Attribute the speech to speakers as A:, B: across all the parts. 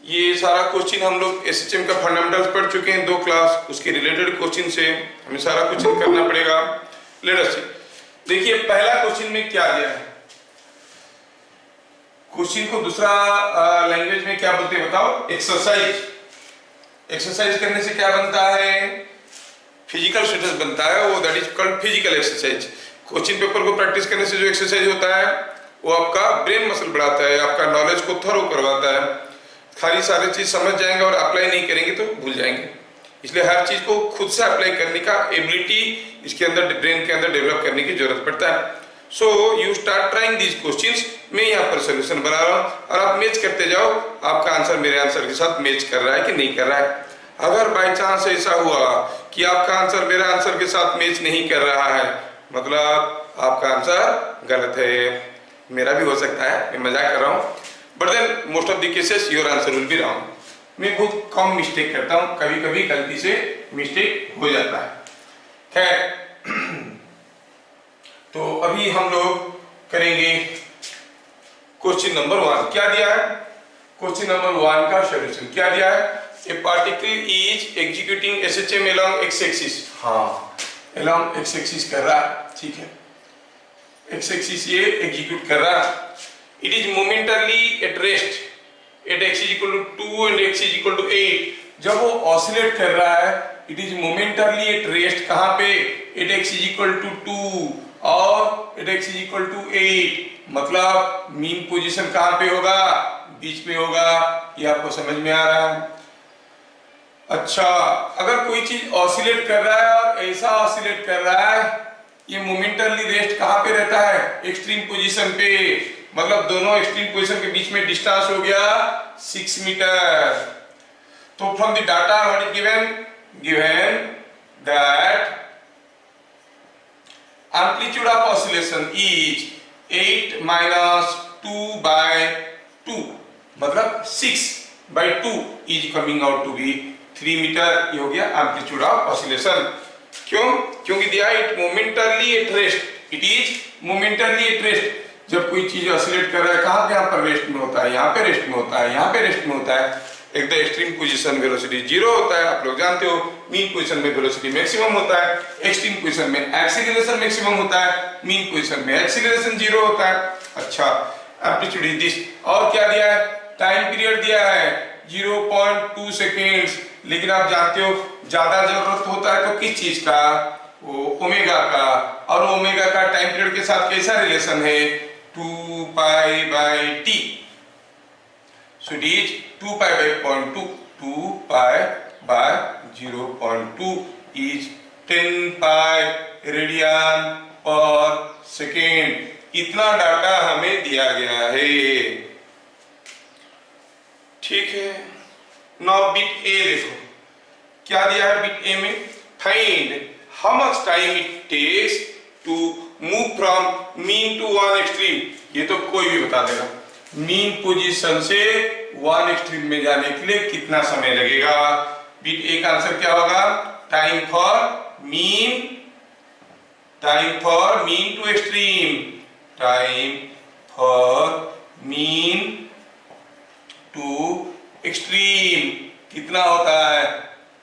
A: ये सारा क्वेश्चन हम लोग एसएचएम का फंडामेंटल्स पढ़ चुके हैं 2 क्लास, उसके रिलेटेड क्वेश्चन से हमें सारा क्वेश्चन करना पड़ेगा। लेट अस सी, देखिए पहला क्वेश्चन में क्या दिया है। क्वेश्चन को दूसरा लैंग्वेज में क्या बोलते हैं बताओ? एक्सरसाइज। एक्सरसाइज करने से क्या बनता है? फिजिकल स्टेटस बनता है, वो that is called physical exercise. Question paper को प्रैक्टिस करने से जो एक्सरसाइज होता है वो आपका ब्रेन मसल बढ़ाता है, आपका नॉलेज को थरो करवाता है। खाली सारी चीज समझ जाएंगे और अप्लाई नहीं करेंगे तो भूल जाएंगे। इसलिए हर चीज को खुद से अप्लाई करने का एबिलिटी इसके अंदर, ब्रेन के अंदर डेवलप करने की जरूरत पड़ता है। So you start trying these questions. मैं यहाँ पर सोल्यूशन बना रहा हूँ और आप मैच करते जाओ, आपका आंसर मेरे आंसर के साथ मैच कर रहा है कि नहीं कर रहा है। अगर बाई चांस ऐसा हुआ कि आपका आंसर मेरे आंसर के साथ मैच नहीं कर रहा है, मतलब आपका आंसर गलत है। मेरा भी हो सकता है, मैं मजाक कर रहा हूँ, but then most of the cases your answer will be wrong. मैं बहुत कम मिस्टेक करता हूँ, कभी कभी गलती से मिस्टेक हो जाता है। खैर, तो अभी हम लोग करेंगे क्वेश्चन नंबर 1। क्या दिया है? क्वेश्चन नंबर 1 का सॉल्यूशन क्या दिया है? A particle is executing SHM along x axis. हाँ, अलोंग एक्स एक्सिस कर रहा है, ठीक है, एक्स एक्सिस ये एग्जीक्यूट कर रहा है। It is momentarily at rest at x is equal to 2 and x is equal to 8। जब वो ऑसिलेट कर रहा है, it is momentarily at rest कहां पे? At x is equal to 2 और at x is equal to 8। मतलब mean position कहां पे होगा? बीच में होगा। ये आपको समझ में आ रहा है? अच्छा, अगर कोई चीज ऑसिलेट कर रहा है और ऐसा ऑसिलेट कर रहा है, ये मोमेंटरली रेस्ट कहां पे रहता है? एक्सट्रीम पोजीशन पे। मतलब दोनों एक्सट्रीम पोजीशन के बीच में डिस्टेंस हो गया 6 मीटर। तो from the data what is given that amplitude of oscillation is 8 minus 2 by 2, मतलब 6 by 2 is coming out to be 3 मीटर। ये हो गया amplitude of oscillation। क्यों? क्योंकि दिया it momentarily at rest. It is momentarily at rest. जब कोई चीज ऑसिलेट कर रहा है, कहां यहाँ पर रेस्ट में होता है, यहाँ पे रेस्ट में होता है, यहाँ पे रेस्ट में होता है। एक द एक्सट्रीम पोजीशन वेलोसिटी 0 होता है, आप लोग जानते हो। मीन पोजीशन में वेलोसिटी मैक्सिमम होता है, एक्सट्रीम पोजीशन में एक्सीलरेशन मैक्सिमम होता है, मीन पोजीशन में एक्सीलरेशन 0 होता है। अच्छा, एम्पलीट्यूड इज दिस। और क्या दिया है? टाइम पीरियड दिया है 0.2 सेकेंड्स। लेकिन आप जानते हो ज्यादा जरूरत होता है तो किस चीज का? वो ओमेगा का। और ओमेगा का टाइम पीरियड के साथ कैसा रिलेशन है? 2 pi by T. So it is 2 pi by 0.2. 2 pi by 0.2 is 10 pi radian per second। इतना डाटा हमें दिया गया है, ठीक है। नाउ बिट ए देखो क्या दिया है। बिट ए में find how much time it takes to move from mean to one extreme. ये तो कोई भी बता देगा। मीन पोजीशन से वन एक्सट्रीम में जाने के लिए कितना समय लगेगा? बिट ए का आंसर क्या होगा? Time for mean to extreme. Time for mean to extreme कितना होता है?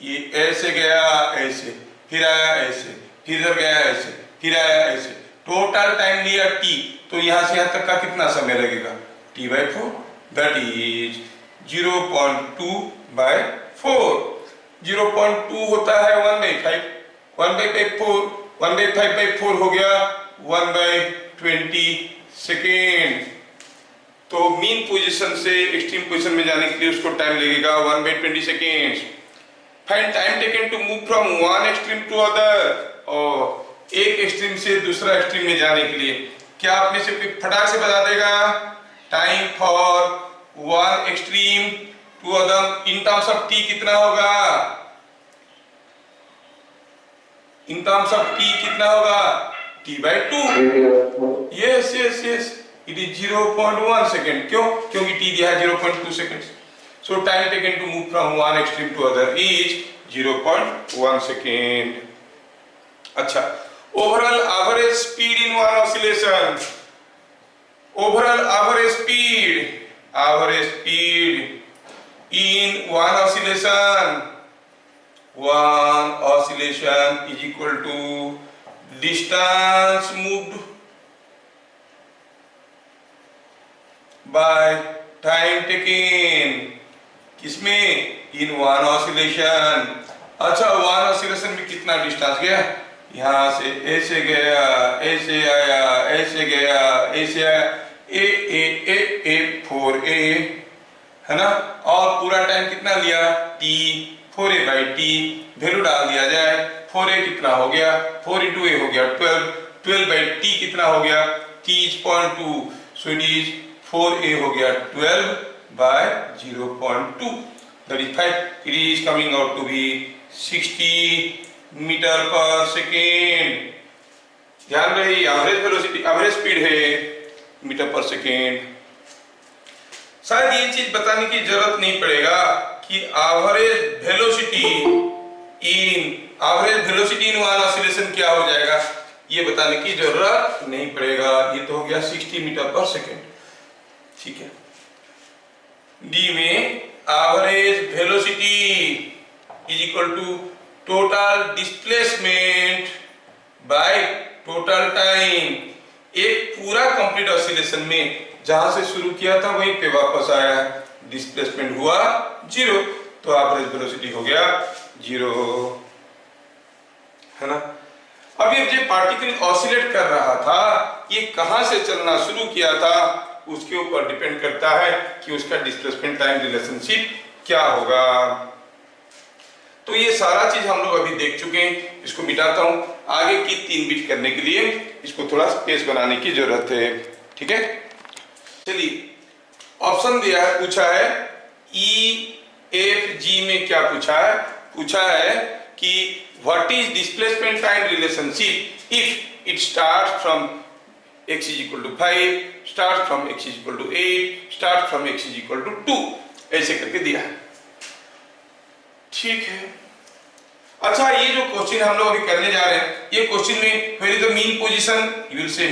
A: ये ऐसे गया, ऐसे फिर आया, ऐसे फिर इधर गया, ऐसे फिर आया, ऐसे। टोटल टाइम लिया टी, तो यहां से यहां तक का कितना समय लगेगा? t by 4, that is 0.2 by 4। 0.2 होता है 1 by 5, 1 by 4, 1 by 5 by 4 हो गया 1 by 20 सेकेंड। तो मीन पोजीशन से एक्सट्रीम पोजीशन में जाने के लिए उसको टाइम लगेगा 1 by 20 seconds. Find time taken to move from one extreme to other. और एक एक्सट्रीम से दूसरा एक्सट्रीम में जाने के लिए क्या आप में से कोई फटाक से बता देगा? Time for one extreme to other in terms of t कितना होगा? इन टर्म्स ऑफ टी कितना होगा? t by 2। Yes yes yes, it is 0.1 second. क्यों? क्योंकि t दिया है 0.2 second. So time taken to move from one extreme to other is 0.1 second. अच्छा, overall average speed in one oscillation. Overall average speed in one oscillation is equal to distance moved by time taken, किसमें? in one oscillation। अच्छा, one oscillation में कितना distance गया? यहाँ से ऐसे गया, ऐसे आया, ऐसे गया, ऐसे आया, ए 4a है ना। और पूरा टाइम कितना लिया? t, 4a/t वैल्यू डाल दिया जाए। 4a कितना हो गया? 4 × a हो गया 12, 12/t कितना हो गया? t is 0.2, so it is 4a हो गया 12/0.2, that is 5। it is coming out to be 60 metre पर सेकेंड। ध्यान रहे, एवरेज वेलोसिटी, एवरेज स्पीड है मीटर पर सेकेंड। शायद ये चीज बताने की जरूरत नहीं पड़ेगा कि एवरेज वेलोसिटी इन वन ऑसिलेशन क्या हो जाएगा, ये बताने की जरूरत नहीं पड़ेगा। ये तो हो गया 60 मीटर पर सेकेंड, ठीक है। डी में average velocity is equal to total displacement by total time. एक पूरा कंप्लीट ऑसिलेशन में जहां से शुरू किया था वहीं पे वापस आया, डिस्प्लेसमेंट हुआ 0, तो एवरेज वेलोसिटी हो गया 0, है ना। अब ये जो पार्टिकल ऑसिलेट कर रहा था, ये कहां से चलना शुरू किया था, उसके ऊपर डिपेंड करता है कि उसका डिस्प्लेसमेंट टाइम रिलेशनशिप क्या होगा। तो ये सारा चीज हम लोग अभी देख चुके हैं। इसको मिटाता हूं, आगे की 3 बिट करने के लिए इसको थोड़ा स्पेस बनाने की जरूरत है, ठीक है। चलिए, ऑप्शन दिया है, पूछा है EFG में क्या पूछा है? पूछा है कि what is displacement time relationship if it start from x is equal to 5, start from x is equal to 8, start from x is equal to 2, ऐसे करके दिया है, ठीक है। अच्छा, ये जो क्वेश्चन हम लोग अभी करने जा रहे हैं, ये क्वेश्चन में पहले तो mean position, you will say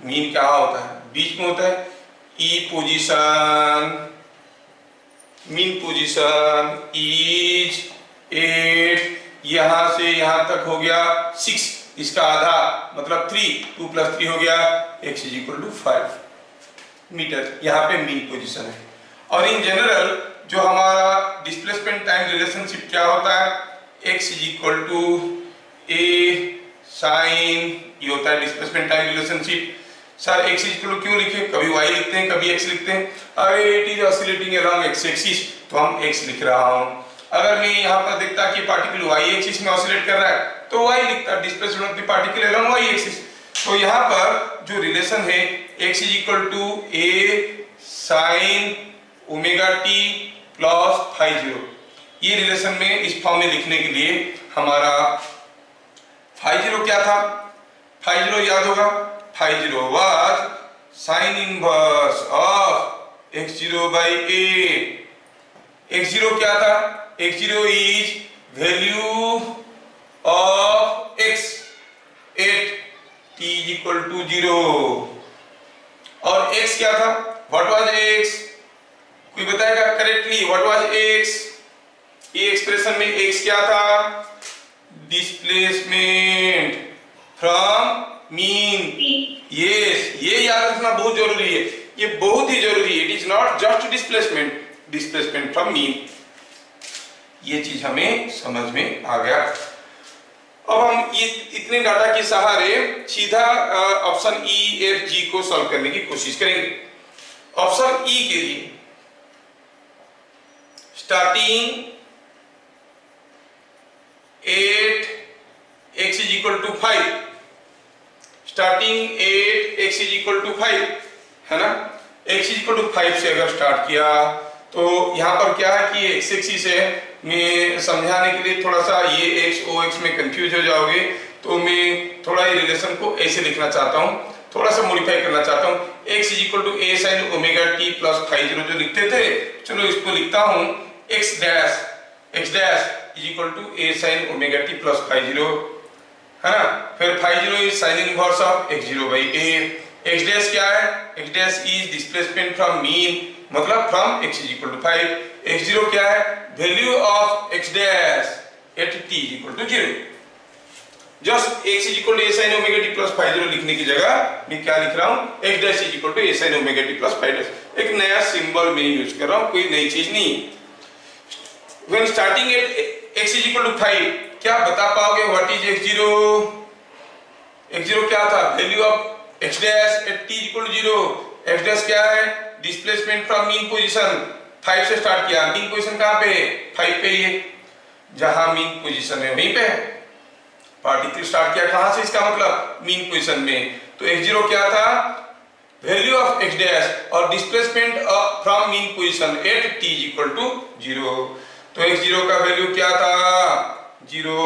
A: mean क्या होता है? बीच में होता है। मीन पोजीशन इज 8, यहां से यहां तक हो गया 6, इसका आधा मतलब 3, 2 + 3 हो गया, x is equal to 5 metre, यहाँ पे मीन पोजीशन है। और इन जनरल जो हमारा डिस्प्लेसमेंट टाइम रिलेशनशिप क्या होता है? x is equal to a sin, ये होता है displacement time relationship. Sir x is equal to क्यों लिखे? कभी y लिखते हैं, कभी x लिखते हैं। अरे it is oscillating along x axis, तो हम x लिख रहा हूँ। अगर मैं यहाँ पर देखता कि पार्टिकल y एक्सिस में ऑसिलेट कर रहा है, तो y लिखता, displacement of the particle along y axis. तो यहाँ पर जो रिलेशन है x is equal to a sin ω_t + φ0, ये रिलेशन में इस फॉर्म में लिखने के लिए हमारा φ0 क्या था? φ0 याद होगा, φ0 was sign inverse of x0/a। x0 क्या था? x0 is value of x at t = 0, और x क्या था? What was x? कोई बताएगा करेक्टली व्हाट वाज x? ये एक्सप्रेशन में x क्या था? Displacement from mean. यस, ये याद रखना बहुत जरूरी है, ये बहुत ही जरूरी है। It is not just displacement from mean. ये चीज हमें समझ में आ गया। अब हम ये इतने डाटा के सहारे सीधा ऑप्शन EFG को सॉल्व करने की कोशिश करेंगे। ऑप्शन E के लिए starting 8 x is equal to 5, starting 8 x is equal to 5 है ना। x is equal to 5 से अगर स्टार्ट किया तो यहाँ पर क्या है कि x एक्सिस है। मैं समझाने के लिए थोड़ा सा ये x OX में कंफ्यूज हो जाओगे, तो मैं थोड़ा ये रिलेशन को ऐसे लिखना चाहता हूँ, थोड़ा सा मॉडिफाई करना चाहता हूँ। x is equal to a sin ω_t + φ0 जो लिखते थे, चलो इसको लिखता हूँ x dash is equal to a sin ω_t + φ0 है ना। फिर φ0 is sine inverse of x0/a। x dash क्या है? x dash is displacement from mean, मतलब from x is equal to 5। x0 क्या है? Value of x dash at t is equal to 0। Just x is equal to a sin omega t plus phi 0 लिखने की जगह मैं क्या लिख रहा हूं? x dash is equal to a sin omega t plus phi dash. एक नया सिंबल मैं यूज कर रहा हूं, कोई नई चीज नहीं। When starting at x is equal to 5, क्या बता पाओगे व्हाट इज x0? x0 क्या था? Value of x dash at t is equal to 0। x dash क्या है? Displacement from mean position. 5 से स्टार्ट किया, मीन पोजीशन कहां पे है? 5 पे ही है। जहां मीन पोजीशन है वहीं पे है। पार्टिकल स्टार्ट किया कहां से? इसका मतलब मीन पोजीशन में। तो x0 क्या था? वैल्यू ऑफ x डैश और displacement from mean position at t is equal to 0। तो x0 का वैल्यू क्या था? 0।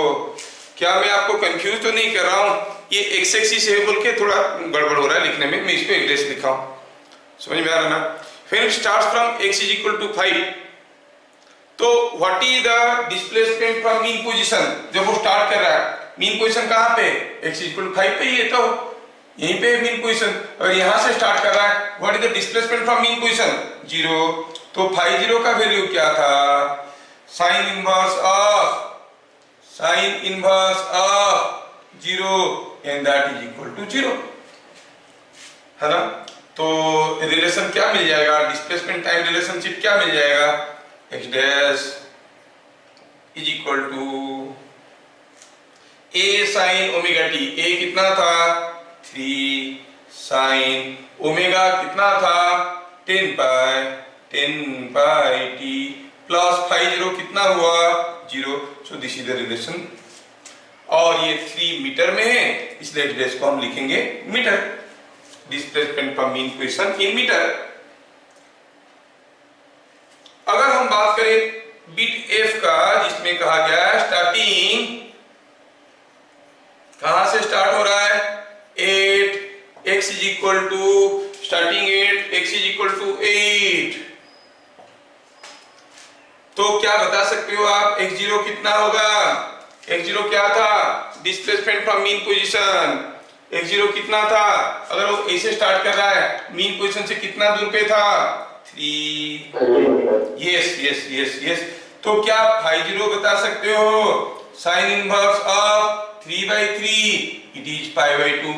A: क्या मैं आपको कंफ्यूज तो नहीं कर रहा हूं? ये x एक्सिस है बोल के थोड़ा गड़बड़ हो रहा है लिखने में, मैं इसको x डैश लिखा हूं। समझ में आ रहा ना? फिर start from x is equal to 5, तो what is the displacement from mean position? जब वो स्टार्ट कर रहा है, मीन पोजीशन कहां पे? x इज इक्वल टू 5 पे ही है, तो यहीं पे मीन पोजीशन। और यहां से स्टार्ट कर रहा है, what is the displacement from mean position? 0। तो फाइ 0 का वैल्यू क्या था? Sine inverse of 0 and that is equal to 0, है ना? तो रिलेशन क्या मिल जाएगा? डिस्प्लेसमेंट टाइम रिलेशनशिप क्या मिल जाएगा? x dash is equal to a sin omega t। a कितना था? 3 sin ओमेगा कितना था? 10 पाई t प्लस फाइ 0 कितना हुआ? 0। So this is the relation. और ये 3 मीटर में है, इसलिए x डैश को हम लिखेंगे metre. Displacement from mean position in metre. अगर हम बात करें बिट f का, जिसमें कहा गया है स्टार्टिंग कहां से स्टार्ट हो रहा है? 8 x is equal to starting 8 x is equal to 8। तो क्या बता सकते हो आप? x0 कितना होगा? x0 क्या था? Displacement from mean position. x0 कितना था? अगर वो ऐसे स्टार्ट कर रहा है, मीन पोजीशन से कितना दूर पे था? 3। यस। तो क्या फाइ 0 बता सकते हो? Sine inverse of 3/3, it is π/2,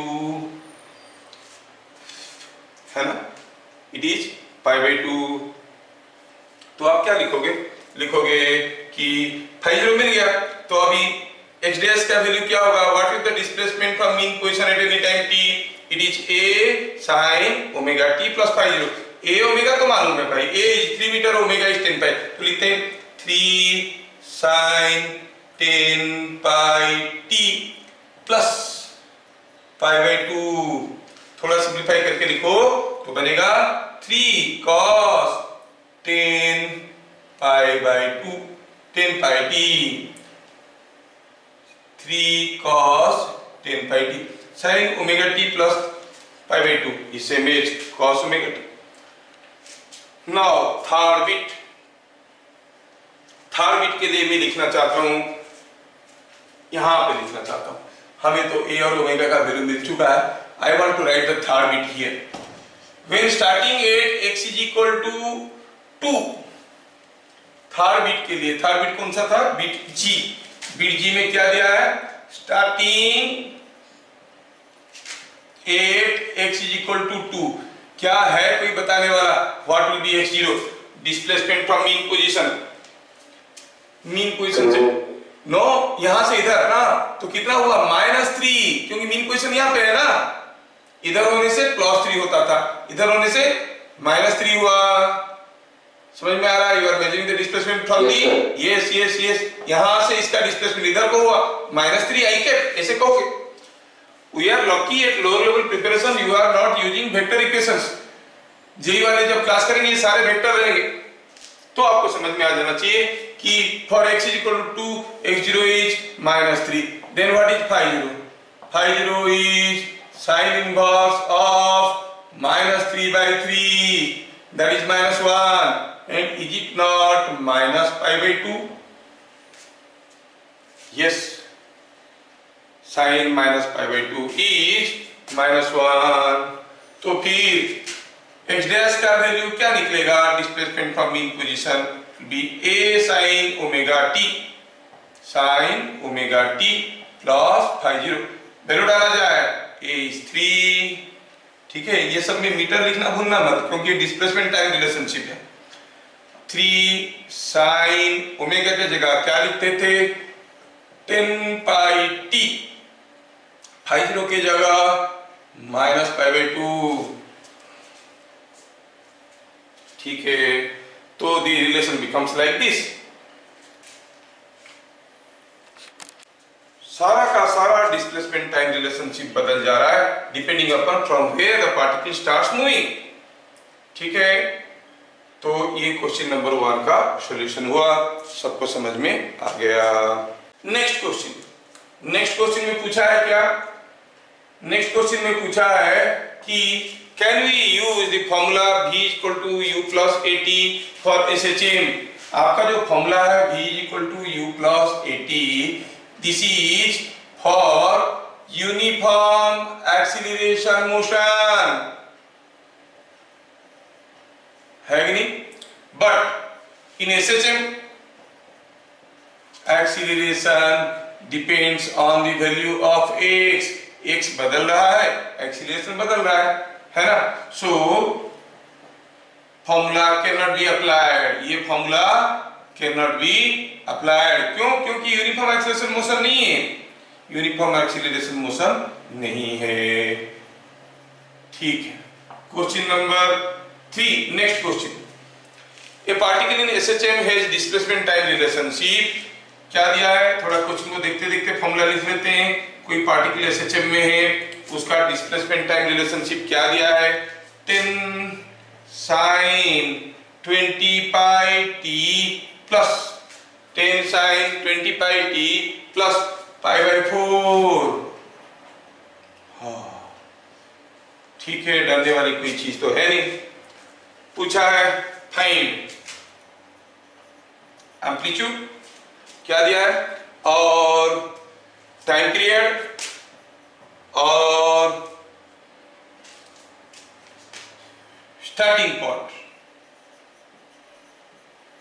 A: है ना? It is π/2। तो आप क्या लिखोगे? लिखोगे कि फाइ 0 मिल गया, तो अभी x डैश का वैल्यू क्या होगा? What is the displacement from mean position at any time t? It is a sin omega t plus phi 0। a omega तो मालूम है भाई, a is 3 metre, omega is 10 pi. तो लिखते हैं 3 sin 10 पाई t प्लस π/2। थोड़ा सिंप्लीफाई करके लिखो तो बनेगा 3 cos 10 π/2 10 pi t, 3 cos 10 pi t sin omega t plus π/2 is same as cos omega t। Now third bit के लिए मैं लिखना चाहता हूं, यहां पे लिखना चाहता हूं। हमें तो a और ओमेगा का वैल्यू मिल चुका है। I want to write the third bit here. When starting at x is equal to 2, third bit के लिए, थर्ड बिट कौन सा था? Bit g। बिट g में क्या दिया है? Starting 8 x is equal to 2। क्या है कोई बताने वाला? What will be x0? Displacement from mean position. Mean position से नो, यहां से इधर ना, तो कितना हुआ? -3, क्योंकि मीन पोजीशन यहां पे है ना। इधर होने से +3 होता था, इधर होने से -3 हुआ। समझ में आ रहा है? You are measuring the displacement from the, yes. यहां से इसका डिस्प्लेसमेंट इधर को हुआ -3 आई कैप, ऐसे कहोगे। We are lucky at lower level preparation you are not using vector equations. JEE वाले जब क्लास करेंगे ये सारे वेक्टर रहेंगे, तो आपको समझ में आ जाना चाहिए कि for x is equal to 2, x0 is -3, then what is phi 0? Phi 0 is sine inverse of -3/3, that is -1, and is it not -π/2? Yes, sin -π/2 is -1। तो फिर एक्स डैश का वैल्यू क्या निकलेगा, displacement from mean position be a sine omega t, sine omega t plus five zero, value डाला जाए ए is 3, ठीक है। ये सब में मीटर लिखना भूलना मत, क्योंकि डिस्प्लेसमेंट टाइम रिलेशनशिप है। 3 साइन ओमेगा की जगह क्या लिखते थे, 10 पाई टी, फाइव जीरो की जगह माइनस पाई बाई 2, ठीक है। तो the relation becomes like this. सारा का सारा डिस्प्लेसमेंट टाइम रिलेशनशिप बदल जा रहा है depending upon from where the particle starts moving, ठीक है। तो ये क्वेश्चन नंबर 1 का सॉल्यूशन हुआ, सबको समझ में आ गया। नेक्स्ट क्वेश्चन में पूछा है क्या, नेक्स्ट क्वेश्चन में पूछा है कि can we use the formula v equal to u plus a t for SHM. आपका जो फॉर्मूला है v equal to u plus a t, this is for uniform acceleration motion, है कि नहीं। But in SHM acceleration depends on the value of x, x बदल रहा है, acceleration बदल रहा है ना। So formula can not be applied, ये formula can not be applied, क्यों, क्योंकि यूनिफॉर्म एक्सीलरेशन मोशन नहीं है, यूनिफॉर्म एक्सीलरेशन मोशन नहीं है, ठीक है। Question number 3, next question, A particle in SHM has displacement time relationship, क्या दिया है, थोड़ा क्वेश्चन को देखते देखते फॉर्मूला लिख लेते हैं। कोई पार्टिकल एसएचएम में है, उसका डिस्प्लेसमेंट टाइम रिलेशनशिप क्या दिया है, 10 sine 20 pi t plus 10 sine 20 pi t plus pi by 4, हाँ ठीक है, डरने वाली कोई चीज तो है नहीं। पूछा है फाइंड एम्पलीट्यूड, क्या दिया है, और टाइम पीरियड और स्टार्टिंग पॉइंट,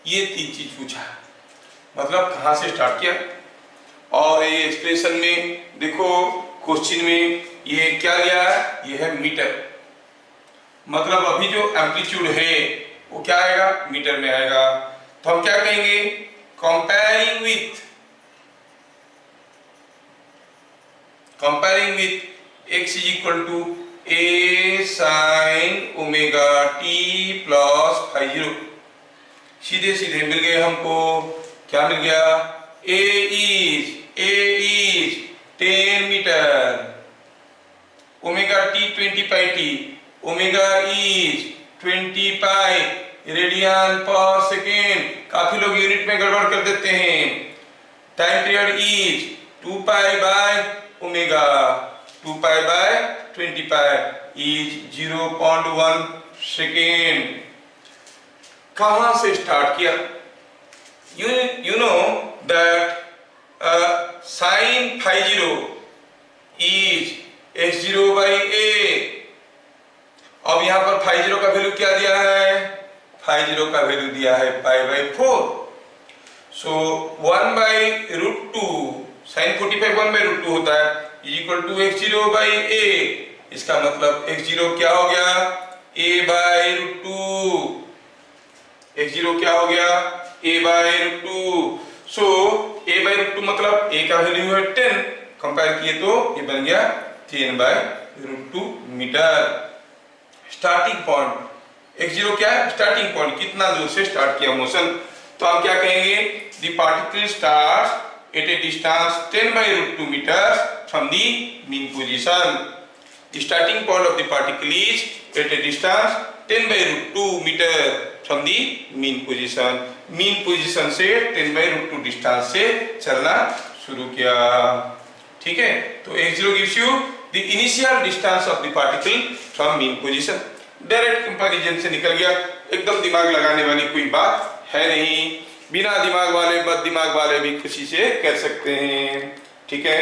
A: ये 3 चीज पूछा है। मतलब कहां से स्टार्ट किया, और ये एक्सप्रेशन में देखो क्वेश्चन में ये क्या लिया है, ये है मीटर, मतलब अभी जो एम्पलीट्यूड है वो क्या आएगा, मीटर में आएगा। तो हम क्या कहेंगे, comparing with x is equal to a sine omega t plus 50, सीधे सीधे मिल गए हमको, क्या मिल गया, a is 10 metre, omega t 20 pi t, omega is 20 pi radian per second, काफी लोग यूनिट में गड़बड़ कर देते हैं। Time period is 2 pi by omega, 2 pi by 20 pi is 0.1 second. कहां से स्टार्ट किया, you know that sin 50 is x0 by a। अब यहां पर 50 का वैल्यू क्या दिया है, 50 का वैल्यू दिया है pi by 4, so 1 by root 2, sine 45 1 by root 2 होता है, is equal to x0 by a। इसका मतलब x0 क्या हो गया, a बाई रूट 2, x0 क्या हो गया, a by root 2। So a by root 2 मतलब a का वैल्यू है 10, कंपेयर किए तो ये बन गया 10 by root 2 metre. Starting point x0 क्या है, स्टार्टिंग पॉइंट, कितना दूर से स्टार्ट किया मोशन। तो हम क्या कहेंगे, the particle starts at a distance 10 by root 2 metre from the mean position. The starting point of the particle is at a distance 10 by root 2 metre from the mean position. Mean position से 10 by root 2 distance से चलना शुरू किया, ठीक है। तो x0 gives you the initial distance of the particle from mean position. Direct comparison से निकल गया, एकदम दिमाग लगाने वाली कोई बात है नहीं, बिना दिमाग वाले बद दिमाग वाले भी खुशी से कर सकते हैं, ठीक है।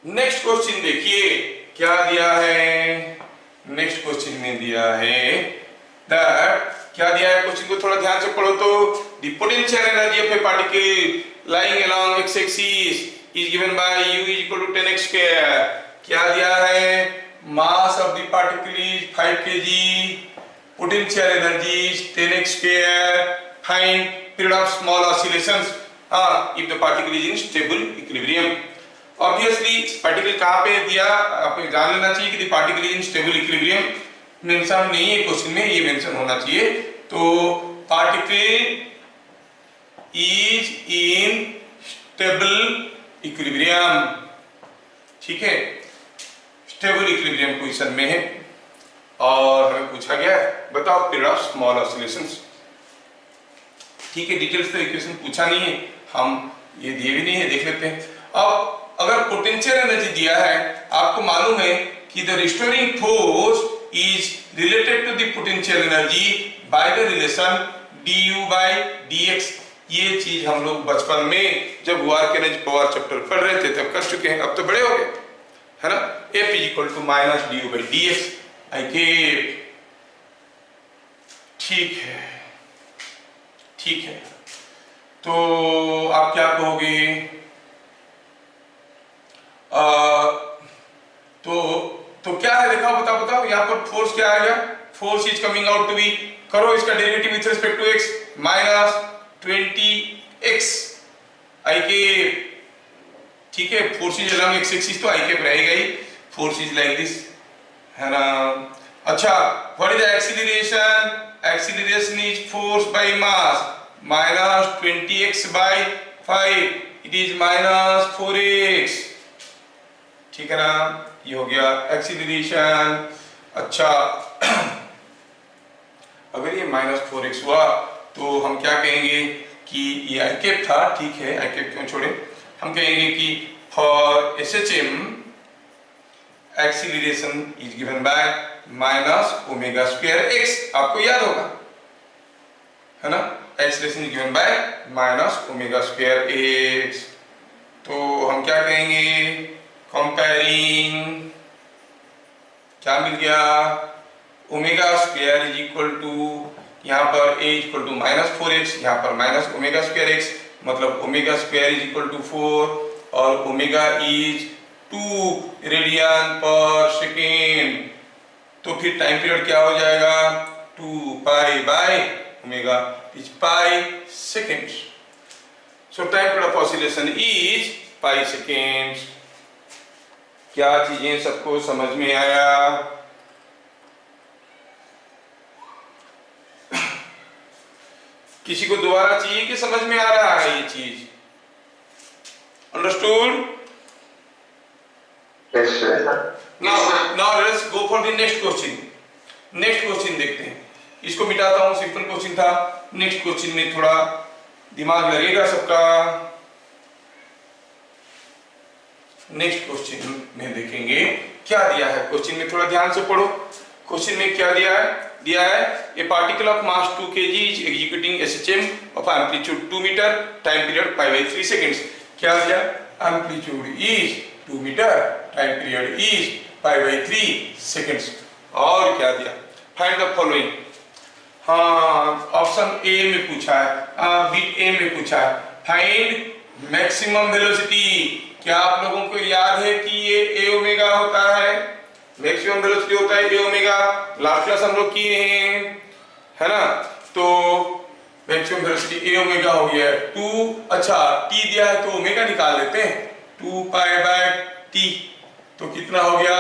A: नेक्स्ट क्वेश्चन देखिए क्या दिया है, नेक्स्ट क्वेश्चन में दिया है दैट, क्या दिया है क्वेश्चन को थोड़ा ध्यान से पढ़ो तो, the potential energy of a particle lying along x axis is given by u is equal to 10x square. क्या दिया है, mass of the particle is 5 kg, potential energy is 10x square, find period of small oscillations if the particle is in stable equilibrium। Obviously particle कहाँ पे दिया, आपको जान लेना चाहिए कि particle in stable equilibrium mention नहीं है क्वेश्चन में, ये मेंशन होना चाहिए। तो particle is in stable equilibrium, ठीक है, स्टेबल इक्विलिब्रियम पोजीशन में है। और हमें पूछा गया है बताओ पीरियड ऑफ स्मॉल ऑसिलेशंस, ठीक है, डिटेल्स तो इक्वेशन पूछा नहीं है, हम ये दिए भी नहीं है, देख लेते हैं। अब अगर पोटेंशियल एनर्जी दिया है, आपको मालूम है कि the restoring force is related to the potential energy by the relation du by dx। ये चीज हम लोग बचपन में जब वर्क एनर्जी पावर चैप्टर पढ़ रहे थे तब कर चुके हैं, अब तो बड़े हो गए, है ना। F is equal to minus du by dx i k, ठीक है, ठीक है। तो आप क्या कहोगे, तो क्या है दिखाओ, बताओ बताओ, यहाँ पर फोर्स क्या आएगा, force is coming out to be, करो इसका derivative with respect to x, minus 20x i k, ठीक है, force is along x axis तो आई के रहेगा ही, फोर्स इज लाइक दिस, है ना। अच्छा, what is the acceleration, acceleration is force by mass minus 20x by 5, it is minus 4x, ठीक है ना, ये हो गया एक्सीलरेशन। अच्छा अगर ये माइनस 4x हुआ तो हम क्या कहेंगे कि ये आई कैप था, ठीक है, आई कैप क्यों छोड़े, हम कहेंगे कि for SHM acceleration is given by minus omega square x, आपको याद होगा, है ना, acceleration is given by minus omega square x। तो हम क्या कहेंगे, कंपेयरिंग, क्या मिल गया, omega square is equal to, यहाँ पर a equal to minus 4x, यहाँ पर माइनस ओमेगा स्क्वायर x, मतलब omega square is equal to 4 और omega is 2 radian per second. तो फिर टाइम पीरियड क्या हो जाएगा, 2 pi by omega is pi seconds. So time period of oscillation is pi seconds. क्या चीजें सबको समझ में आया, किसी को दोबारा चाहिए कि समझ में आ रहा है ये चीज, understood? Now let's go for the next question. Next question देखते हैं, इसको मिटाता हूं, सिंपल क्वेश्चन था, नेक्स्ट क्वेश्चन में थोड़ा दिमाग लगेगा सबका। नेक्स्ट क्वेश्चन में देखेंगे क्या दिया है, क्वेश्चन में थोड़ा ध्यान से पढ़ो। क्वेश्चन में क्या दिया है, a particle of mass 2 kg is executing SHM of amplitude 2 metre, time period pi by 3 seconds. क्या दिया, amplitude is 2 metre, time period is pi by 3 seconds. और क्या दिया, फाइंड द फॉलोइंग। हाँ, ऑप्शन ए में पूछा है, बिट ए में पूछा है, फाइंड मैक्सिमम वेलोसिटी। क्या आप लोगों को याद है कि ये ए ओमेगा होता है, मैक्सिमम वेलोसिटी होता है ए ओमेगा, लास्ट क्लास हम लोग किए हैं, है ना। तो मैक्सिमम वेलोसिटी ए ओमेगा हो गया 2, अच्छा टी दिया है तो ओमेगा निकाल लेते हैं, 2 पाई बाय टी, तो कितना हो गया,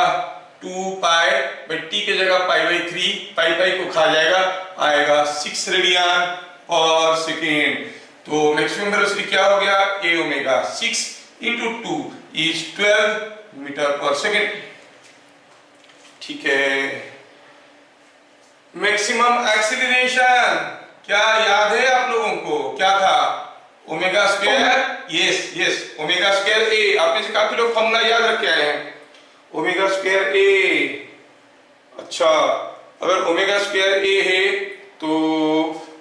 A: 2 पाई बाई टी के जगह पाई बाई 3, पाई पाई को खा जाएगा, आएगा 6 रेडियन पर सेकेंड। तो मैक्सिमम वेलोसिटी क्या हो गया, ए ओमेगा 6 into 2 is 12 मीटर पर सेकेंड, ठीक है। मैक्सिमम एक्सीलरेशन क्या याद है आप लोगों को, क्या था, omega square, yes omega square a, आपने से काफी लोग फॉर्मूला याद रखे आए हैं, ओमेगा स्क्वायर ए। अच्छा, अगर ओमेगा स्क्वायर ए है तो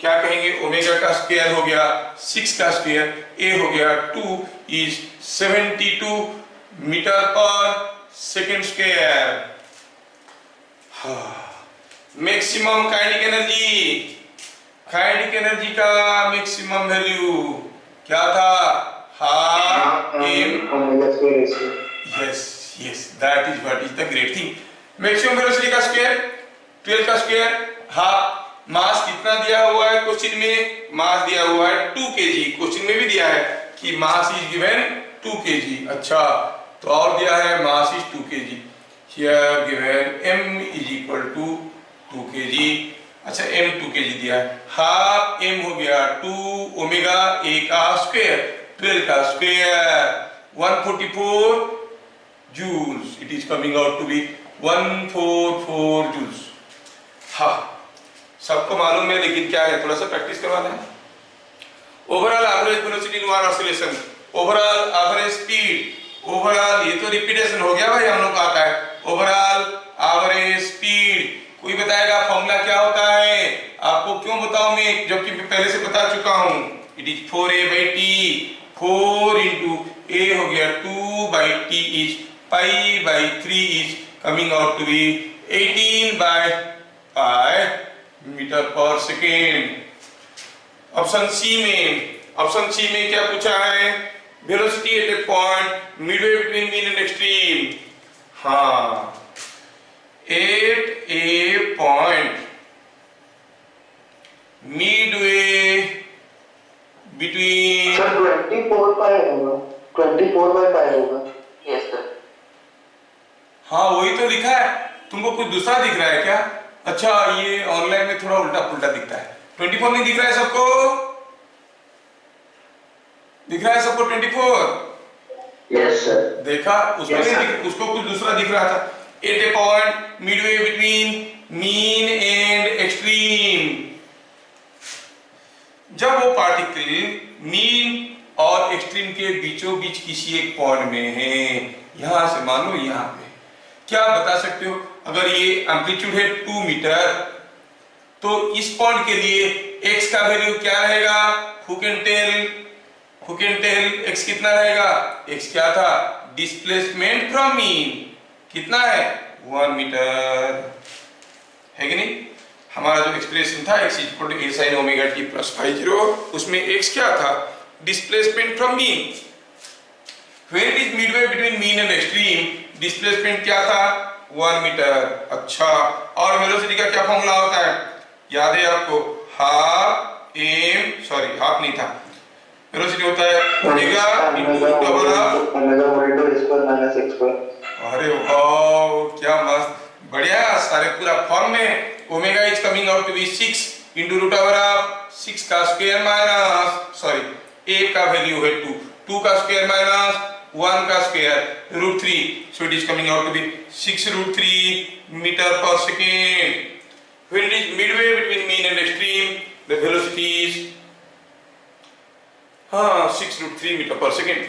A: क्या कहेंगे, ओमेगा का स्क्वायर हो गया 6 का स्क्वायर, ए हो गया 2 इज 72 मीटर पर सेकेंड स्क्वायर। हाँ, maximum kinetic energy, kinetic energy का मैक्सिमम वैल्यू क्या था? Half m। Yes yes, that is what is the great thing. Maximum velocity का स्क्वायर 12 का स्क्वायर हाफ। मास कितना दिया हुआ है क्वेश्चन में? मास दिया हुआ है 2 kg। क्वेश्चन में भी दिया है कि मास इज गिवन 2 kg। अच्छा, तो और दिया है mass is 2 kg। Here given m is equal to 2 kg। अच्छा, m 2 kg दिया है, हाफ m हो गया 2 ओमेगा a का स्क्वायर 12 का square 144 joules। It is coming out to be 144 joules। हाँ, सबको मालूम है, लेकिन क्या है, थोड़ा सा प्रैक्टिस करवाना है। ओवरऑल एवरेज वेलोसिटी इन one oscillation, overall average speed, overall, ये तो रिपीटेशन हो गया भाई, हम लोग का आता है ओवरऑल एवरेज स्पीड। कोई बताएगा फॉर्मूला क्या होता है? आपको क्यों बताऊं मैं, जबकि मैं पहले से बता चुका हूं। It is 4a/t, 4 into a हो गया 2/t is pi/3 is coming out to be 18/pi metre पर सेकेंड। ऑप्शन सी में क्या पूछा है? Velocity at a point midway between mean and extreme. हाँ, at a point midway between,
B: 24 pi होगा, 24/pi होगा। Yes sir.
A: हाँ वही तो लिखा है, तुमको कुछ दूसरा दिख रहा है क्या? अच्छा, ये ऑनलाइन में थोड़ा उल्टा पुल्टा दिखता है। 24 नहीं दिख रहा है सबको? दिख रहा है सबको 24?
B: Yes sir.
A: देखा, उसको
B: yes,
A: नहीं दिख, उसको कुछ दूसरा दिख रहा था। At a point midway between mean and extreme. जब वो पार्टिकल मीन और एक्सट्रीम के बीचों बीच किसी एक पॉइंट में है, यहां से मान लो यहां पे, क्या बता सकते हो? अगर ये एम्पलीट्यूड है 2 मीटर, तो इस पॉइंट के लिए x का वैल्यू क्या रहेगा? हु कैन टेल x कितना रहेगा? x क्या था? डिस्प्लेसमेंट फ्रॉम मीन कितना है? 1 मीटर, है कि नहीं? हमारा जो एक्सप्रेशन था x equal to a sin omega t plus phi 0, उसमें x क्या था? Displacement from mean. When it is midway between mean and extreme, displacement क्या था? 1 मीटर। अच्छा, और वेलोसिटी का क्या फॉर्मूला होता है? याद है आपको? हाफ नहीं था, वेलोसिटी होता है omega into root over
B: omega over square minus x स्क्वायर।
A: अरे वाओ, क्या मस्त, बढ़िया, सारे पूरा फॉर्म में। Omega is coming out to be 6 into root over 6 का स्क्वायर माइनस, a का वैल्यू है 2, 2 का स्क्वायर माइनस 1 का square root 3, so it is coming out to be 6√3 meter per second. When it is midway between mean and extreme, the velocity is 6√3 meter per second.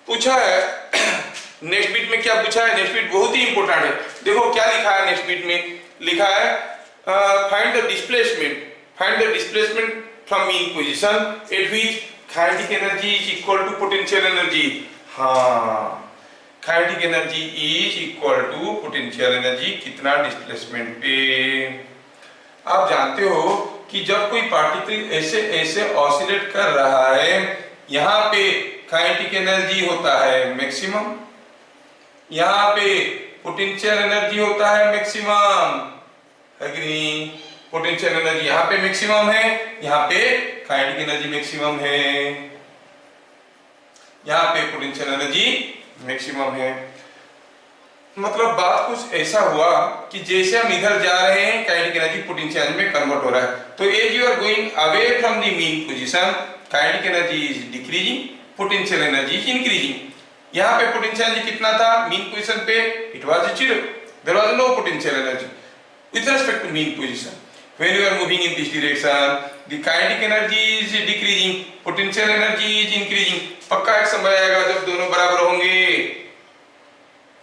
A: पूछा है next beat में, क्या पूछा है? Next beat बहुत ही important है। देखो क्या लिखा है नेक्स्ट बीट में, लिखा है find the displacement from mean position at which kinetic energy is equal to potential energy. हाँ, kinetic energy is equal to potential energy, कितना? डिस्प्लेसमेंट पे। आप जानते हो कि जब कोई पार्टिकल ऐसे ऐसे ऑसिलेट कर रहा है, यहाँ पे काइनेटिक एनर्जी होता है मैक्सिमम, यहाँ पे पोटेंशियल एनर्जी होता है मैक्सिमम, है कि नहीं? पोटेंशियल एनर्जी यहाँ पे मैक्सिमम है, यहाँ पे काइनेटिक एनर्जी मैक्सिमम है, यहाँ पे पोटेंशियल एनर्जी मैक्सिमम है। मतलब बात कुछ ऐसा हुआ कि जैसे हम इधर जा रहे हैं, काइनेटिक एनर्जी पोटेंशियल एनर्जी में कन्वर्ट हो रहा है। तो as you are going away from the mean position, kinetic energy is decreasing, potential energy is increasing. यहाँ पे पोटेंशियल एनर्जी कितना था मीन पोजीशन पे? It was 0, there was no potential energy with respect to mean position. When you are moving in this direction, the kinetic energy is decreasing, potential energy is increasing. पक्का एक समय आएगा जब दोनों बराबर होंगे।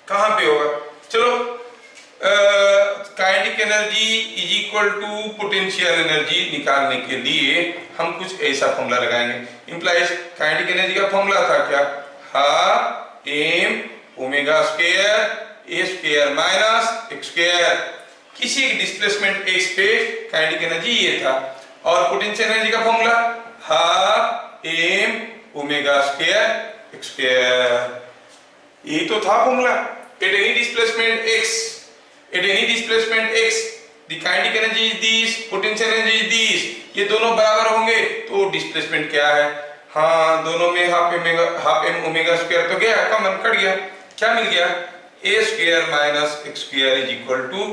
A: कहाँ पे होगा? चलो, kinetic energy is equal to potential energy निकालने के लिए हम कुछ ऐसा फॉर्मूला लगाएंगे। इंप्लाइज काइनेटिक एनर्जी का फॉर्मूला था क्या? Half m omega square a square minus x square. किसी एक डिस्प्लेसमेंट एक्स पे काइनेटिक एनर्जी ये था, और पोटेंशियल एनर्जी का formula half m omega square x square. ये तो था formula. At any displacement x, at any displacement x the kinetic energy is this, potential energy is this. ये दोनों बराबर होंगे तो डिस्प्लेसमेंट क्या है? हाँ, दोनों में हाफ एम ओमेगा स्क्वायर तो गया, कॉमन कट गया। क्या मिल गया? A square minus x square is equal to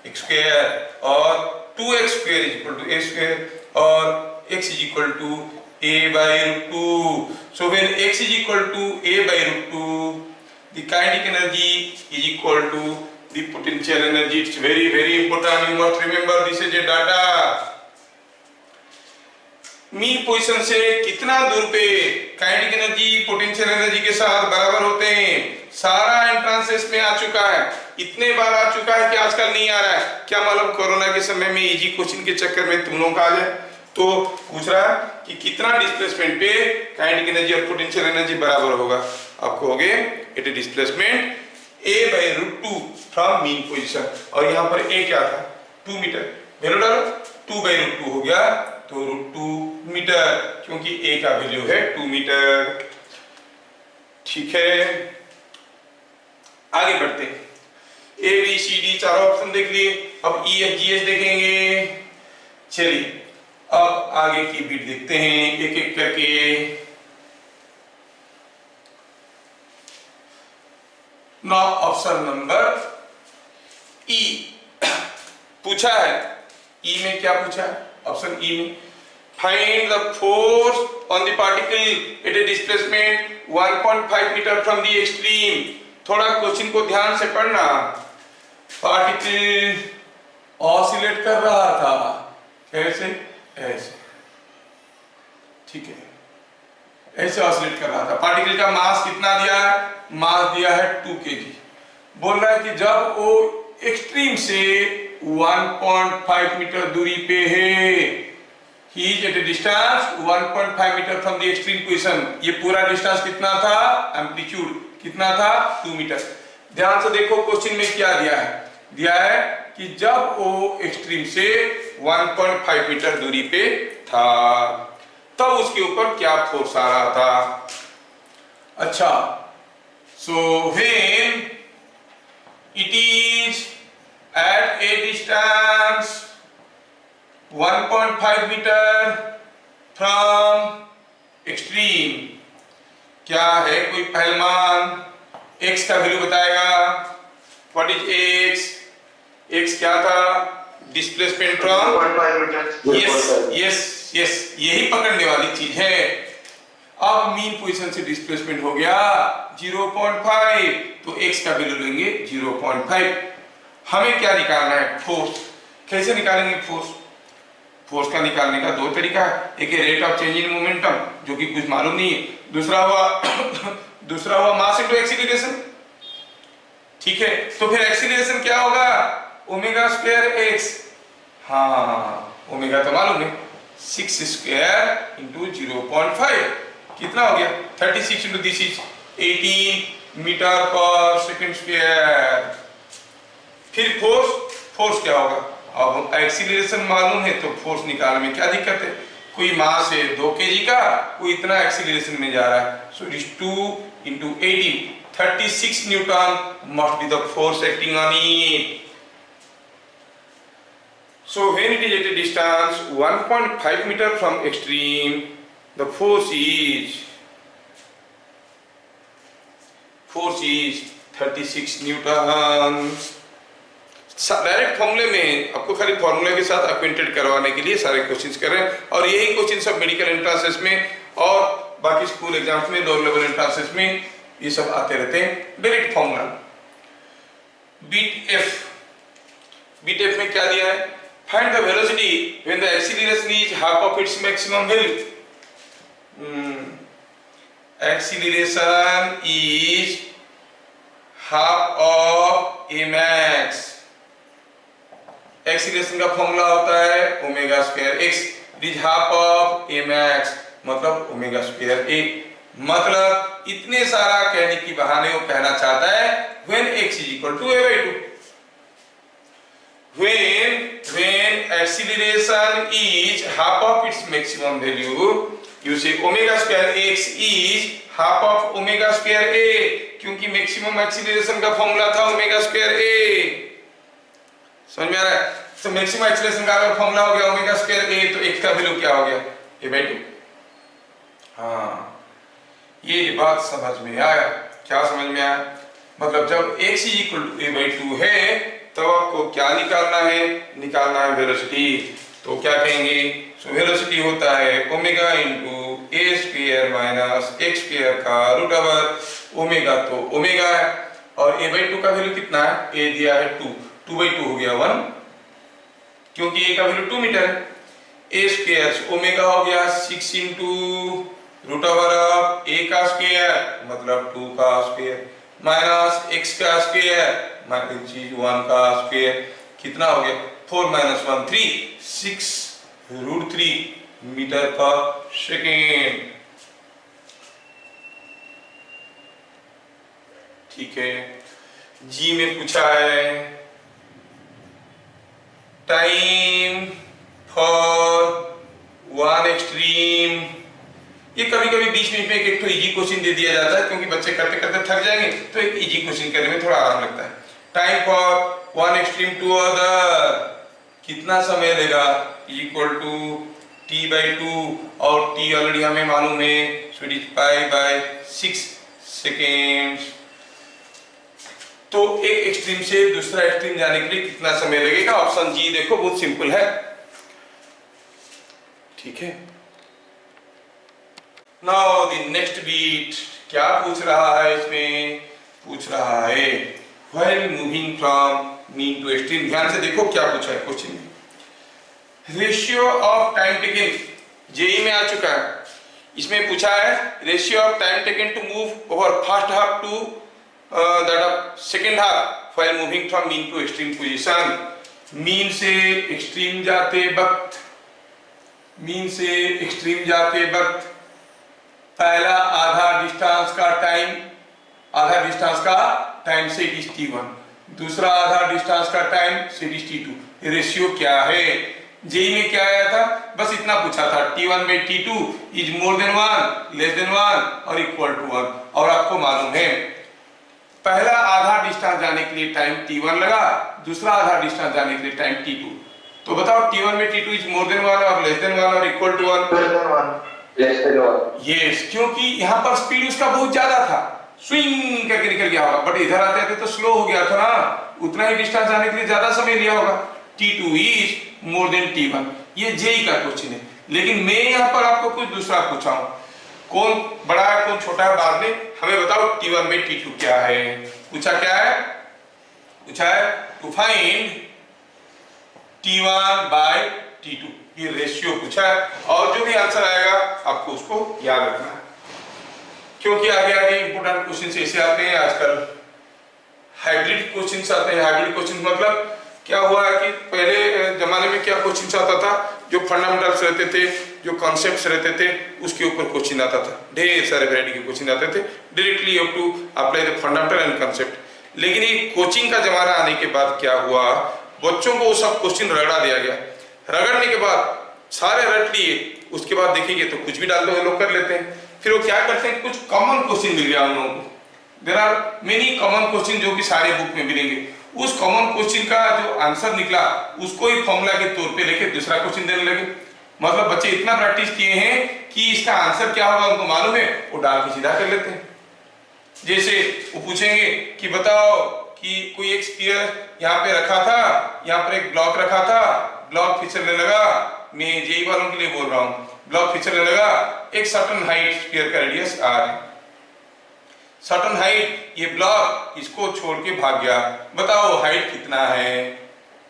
A: x square, और 2x square is equal to a square, और x is equal to a by root 2. So when x is equal to a by root 2, the kinetic energy is equal to the potential energy. It's very important. You must remember this is a data. Mean position से कितना दूर पे kinetic energy potential energy के साथ बराबर होते हैं, सारा एंट्रांसेस में आ चुका है। इतने बार आ चुका है कि आजकल नहीं आ रहा है। क्या मालूम कोरोना के समय में इजी क्वेश्चन के चक्कर में तुम लोग आ जाए। तो पूछ रहा है कि कितना डिस्प्लेसमेंट पे काइनेटिक एनर्जी और पोटेंशियल एनर्जी बराबर होगा। आप कहोगे it is displacement a by root 2 from mean position, और यहाँ पर a क्या था? 2 मीटर। वैल्यू डालो, 2 by root 2 हो गया तो रूट 2 मीटर, क्योंकि a का वैल्यू है 2 मीटर। ठीक है, आगे बढ़ते हैं। ए बी सी डी चारों ऑप्शन देख लिए, अब ई एफ जी एच देखेंगे। चलिए अब आगे की बीट देखते हैं एक एक करके। नाउ ऑप्शन नंबर ई पूछा है। ई में क्या पूछा है? ऑप्शन ई में find the force on the particle at a displacement 1.5 metre from the extreme. थोड़ा क्वेश्चन को ध्यान से पढ़ना। पार्टिकल ऑसिलेट कर रहा था, कैसे? ऐसे, ठीक है, ऐसे ऑसिलेट कर रहा था। पार्टिकल का मास कितना दिया है? मास दिया है 2 kg। बोल रहा है कि जब वो एक्सट्रीम से 1.5 मीटर दूरी पे है, he is at a distance 1.5 metre from the extreme position. ये पूरा डिस्टेंस कितना था? एम्पलीट्यूड कितना था? 2 मीटर। ध्यान से देखो क्वेश्चन में क्या दिया है। दिया है कि जब वो एक्सट्रीम से 1.5 मीटर दूरी पे था तब उसके ऊपर क्या फोर्स आ रहा था। अच्छा, so when it is at a distance 1.5 metre from extreme, क्या है कोई पहलमान? x का वैल्यू बताएगा। What is x? x क्या था? Displacement from
B: 1.5 metre.
A: यस, यही पकड़ने वाली चीज है। अब मीन पोजीशन से डिस्प्लेसमेंट हो गया 0.5, तो x का वैल्यू लेंगे 0.5। हमें क्या निकालना है? फोर्स। कैसे निकालेंगे फोर्स? फोर्स का निकालने का 2 तरीका है। एक है rate of change in momentum, जो कि कुछ मालूम नहीं है। दूसरा हुआ मास इनटू एक्सीलरेशन। ठीक है, तो फिर एक्सीलरेशन क्या होगा? Omega square x. हाँ, ओमेगा तो मालूम है, 6 स्क्वायर इंटू 0.5 कितना हो गया? 36 इंटू दिस इज 18 मीटर पर सेकंड स्क्वायर। फिर फोर्स क्या होगा? अब एक्सीलरेशन मालूम है तो फोर्स निकालने में क्या दिक्कत है? कोई मास है 2 kg का, कोई इतना एक्सीलरेशन में जा रहा है, सो it is 2 into 18, 36 Newton must be the force acting on it. So when it is at a distance 1.5 meter from extreme, the force is 36 Newton। Direct फॉर्मूले में आपको खाली फॉर्मूले के साथ अक्वेंटेड करवाने के लिए सारे क्वेश्चंस कर रहे हैं, और यही क्वेश्चन सब मेडिकल एंट्रांसेस में और बाकी स्कूल एग्जाम्स में, लोअर लेवल एंट्रांसेस में ये सब आते रहते हैं। डायरेक्ट फॉर्मूला बीट एफ में क्या दिया है? Find the velocity when the acceleration is half of its maximum value. Acceleration is half of a max. Acceleration का फॉर्मूला होता है omega square x. It is half of a max, मतलब omega square ए। मतलब इतने सारा कहने की बहाने वो कहना चाहता है when x is equal to a/2, when acceleration is half of its maximum value, you say omega square x is half of omega square a, क्योंकि मैक्सिमम एक्सीलरेशन का फॉर्मूला था ओमेगा स्क्वायर a। समझ में आ रहा है? तो maximum acceleration का अगर फॉर्मूला हो गया ओमेगा स्क्वायर a, तो x का वैल्यू क्या हो गया? a/2। हाँ, ये बात समझ में आया। क्या समझ में आया? मतलब जब x is equal to a/2 है तो आपको क्या निकालना है? निकालना है वेलोसिटी। तो क्या कहेंगे? सो वेलोसिटी होता है omega into a square minus x square का रूट ओवर ओमेगा। तो ओमेगा है और a/2 का वैल्यू कितना है? a दिया है 2, 2/2 हो गया 1, क्योंकि a का वैल्यू 2 मीटर है। ए स्क्वायर ओमेगा हो गया 6 into root over of a का स्क्वायर मतलब 2 का स्क्वायर माइनस x का स्क्वायर माइनस 1 का स्क्वायर, कितना हो गया? 4 - 1 3, 6√3 मीटर पर सेकेंड। ठीक है, जी में पूछा है टाइम फॉर वन एक्सट्रीम। ये कभी कभी बीच में एक इजी क्वेश्चन दे दिया जाता है, क्योंकि बच्चे करते करते थक जाएंगे तो एक इजी क्वेश्चन करने में थोड़ा आराम लगता है। Time for one extreme to other, कितना समय लेगा? इक्वल टू t/2, और t ऑलरेडी हमें मालूम है, सो इट इज π/6 सेकेंड्स। तो एक एक्सट्रीम से दूसरा एक्सट्रीम जाने के लिए कितना समय लगेगा? ऑप्शन जी देखो, बहुत सिंपल है। ठीक है, नाउ द नेक्स्ट बीट क्या पूछ रहा है? इसमें पूछ रहा है while moving from mean to extreme. ध्यान से देखो क्या पूछा है क्वेश्चन में। Ratio of time taken, JEE में आ चुका है। इसमें पूछा है ratio of time taken to move over first half to that of second half while moving from mean to extreme position. Mean से एक्सट्रीम जाते वक्त, मीन से एक्सट्रीम जाते वक्त पहला आधा डिस्टेंस का टाइम, आधा डिस्टेंस का टाइम से इट इज t1, दूसरा आधा डिस्टेंस का टाइम से इट इज t2। रेशियो क्या है? जेई में क्या आया था? बस इतना पूछा था, t1/t2 is more than 1, less than 1 और इक्वल टू 1। और आपको मालूम है पहला आधा डिस्टेंस जाने के लिए टाइम t1 लगा, दूसरा आधा डिस्टेंस जाने के लिए टाइम t2। तो बताओ t1/t2 इज मोर देन 1 और लेस देन 1 और इक्वल टू 1? यस, क्योंकि यहाँ पर स्पीड उसका बहुत ज्यादा था, स्विंग करके निकल गया होगा, बट इधर आते आते तो स्लो हो गया था ना, उतना ही डिस्टेंस जाने के लिए ज्यादा समय लिया होगा। t2 is more than t1। ये जेई का क्वेश्चन है, लेकिन मैं यहाँ पर आपको कुछ दूसरा पूछा हूँ। कौन बड़ा है कौन छोटा है बाद में, हमें बताओ t1/t2 क्या है? पूछा क्या है? पूछा है टू फाइंड t1/t2, ये रेशियो पूछा है। और जो भी आंसर आएगा आपको उसको याद रखना है, क्योंकि आगे आगे इंपोर्टेंट क्वेश्चन ऐसे आते हैं। आजकल हाइब्रिड क्वेश्चन आते हैं। हाइब्रिड क्वेश्चन मतलब क्या हुआ है कि पहले जमाने में क्या क्वेश्चन आता था, जो फंडामेंटल्स रहते थे, जो कॉन्सेप्ट्स रहते थे, उसके ऊपर क्वेश्चन आता था। ढेर सारे वैरायटी के क्वेश्चन आते थे, directly you have to apply the fundamental and concept. लेकिन ये कोचिंग का जमाना आने के बाद क्या हुआ, बच्चों को वो सब क्वेश्चन रगड़ा दिया गया। रगड़ने के बाद सारे रट लिए, उसके बाद देखेंगे तो कुछ भी डाल दो, लोग कर लेते हैं। फिर वो क्या करते हैं, कुछ कॉमन क्वेश्चन मिल गया उन लोगों को। There are many common question जो कि सारे बुक में मिलेंगे। उस कॉमन क्वेश्चन का जो आंसर निकला उसको ही फॉर्मूला के तौर पे लेके दूसरा क्वेश्चन देने लगे। मतलब बच्चे इतना प्रैक्टिस किए हैं कि इसका आंसर क्या होगा उनको मालूम है, वो डाल के सीधा कर लेते हैं। जैसे वो पूछेंगे कि बताओ कि कोई एक स्फीयर यहाँ पे रखा था, यहाँ पर एक ब्लॉक रखा था, ब्लॉक फिसलने लगा, मैं जेई वालों के लिए बोल रहा हूँ, ब्लॉक फिसलने लगा, एक सर्टेन हाइट स्फीयर का रेडियस r है, सर्टेन हाइट, ये ब्लॉक इसको छोड़ के भाग गया, बताओ हाइट कितना है?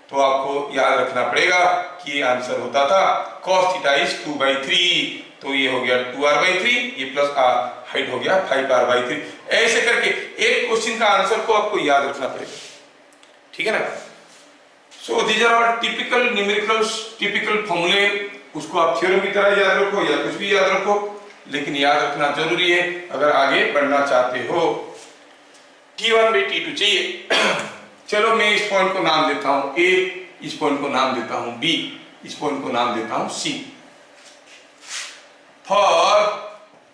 A: तो आपको याद रखना पड़ेगा कि ये आंसर होता था cos थीटा इज 2/3, तो ये हो गया 2r/3, ये प्लस r, हाइट हो गया 5r/3। ऐसे करके एक क्वेश्चन का आंसर को आपको याद रखना पड़ेगा, ठीक है ना। So these are all typical numericals, typical फॉर्मूले। उसको आप थ्योरम की तरह याद रखो या कुछ भी याद रखो, लेकिन याद रखना जरूरी है अगर आगे बढ़ना चाहते हो। T1/T2 चाहिए। चलो मैं इस पॉइंट को नाम देता हूं A, इस पॉइंट को नाम देता हूं B, इस पॉइंट को नाम देता हूं C। For